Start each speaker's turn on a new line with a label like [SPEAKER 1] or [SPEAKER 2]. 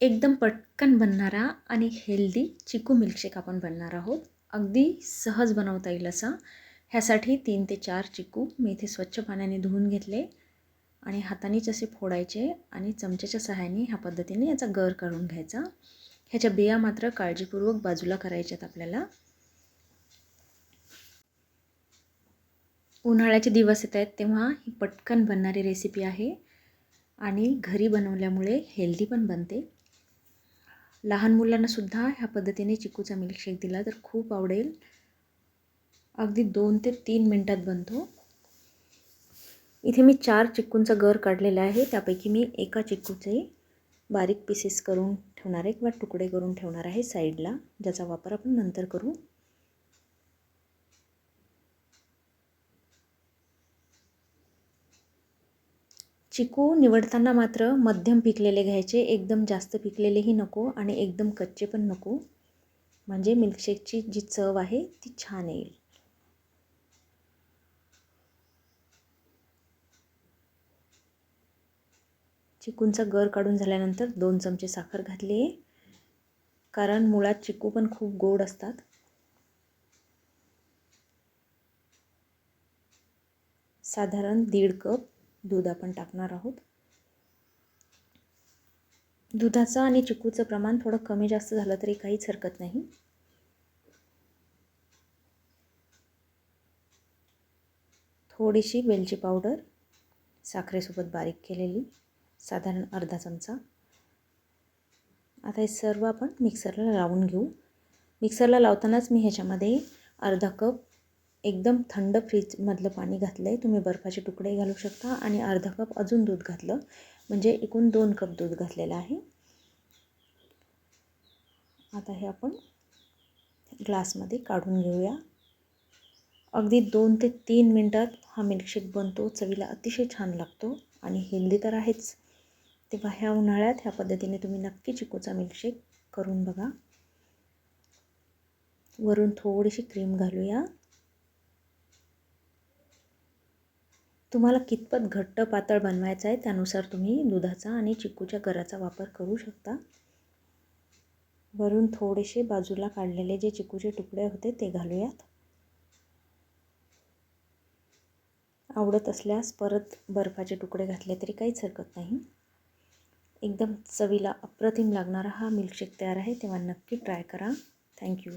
[SPEAKER 1] एकदम पटकन बनणारा आणि हेल्दी चिकू मिल्कशेक आपण बनणार आहोत. अगदी सहज बनवता येईल असा. ह्यासाठी 3 ते 4 चिकू मी इथे स्वच्छ पाण्याने धुवून घेतले आणि हातानेच असे फोडायचे आणि चमच्याच्या सहाय्याने ह्या पद्धतीने याचा गर काढून घ्यायचा. ह्याच्या बिया मात्र काळजीपूर्वक बाजूला करायच्यात आपल्याला. उन्हाळ्याचे दिवस येत आहेत तेव्हा ही पटकन बनणारी रेसिपी आहे आणि घरी बनवल्यामुळे हेल्दी पण बनते. लहान मुलांनासुद्धा ह्या पद्धतीने चिकूचा मिल्कशेक दिला तर खूप आवडेल. अगदी 2 ते 3 मिनटात बनतो. इथे मी 4 चिक्कूंचा गर काढलेला आहे. त्यापैकी मी एका चिक्कूचे बारीक पीसेस करून ठेवणार आहे किंवा तुकडे करून ठेवणार आहे साईडला, ज्याचा वापर आपण नंतर करू. चिकू निवडताना मात्र मध्यम पिकलेले घ्यायचे. एकदम जास्त पिकलेलेही नको आणि एकदम कच्चे पण नको. म्हणजे मिल्कशेकची जी चव आहे ती छान येईल. चिकूंचा गर काढून झाल्यानंतर 2 चमचे साखर घातली आहे, कारण मुळात चिकू पण खूप गोड असतात. साधारण 1.5 कप दूध आपण टाकणार आहोत. दुधाचं आणि चिकूचं प्रमाण थोडं कमी जास्त झालं तरी काहीच हरकत नाही. थोडीशी वेलची पावडर साखरेसोबत बारीक केलेली, साधारण अर्धा चमचा. आता हे सर्व आपण मिक्सरला लावून घेऊ. मिक्सरला लावतानाच मी ह्याच्यामध्ये अर्धा कप एकदम थंड फ्रीजमधलं पाणी घातलं आहे. तुम्ही बर्फाचे तुकडे घालू शकता आणि अर्धा कप अजून दूध घातलं, म्हणजे एकूण 2 कप दूध घातलेलं आहे. आता हे आपण ग्लासमध्ये काढून घेऊया. अगदी 2 ते 3 मिनटात हा मिल्कशेक बनतो. चवीला अतिशय छान लागतो आणि हेल्दी तर आहेच. तेव्हा ह्या उन्हाळ्यात ह्या पद्धतीने तुम्ही नक्की चिकूचा मिल्कशेक करून बघा. वरून थोडीशी क्रीम घालूया. तुम्हाला कितपत घट्ट पातळ बनवायचं आहे त्यानुसार तुम्ही दुधाचा आणि चिकूच्या गराचा वापर करू शकता. वरून थोडेसे बाजूला काढलेले जे चिकूचे तुकडे होते ते घालूयात. आवडत असल्यास परत बर्फाचे तुकडे घातले तरी काहीच हरकत नाही. एकदम चवीला अप्रतिम लागणारा हा मिल्कशेक तयार आहे, तेव्हा नक्की ट्राय करा. थँक्यू.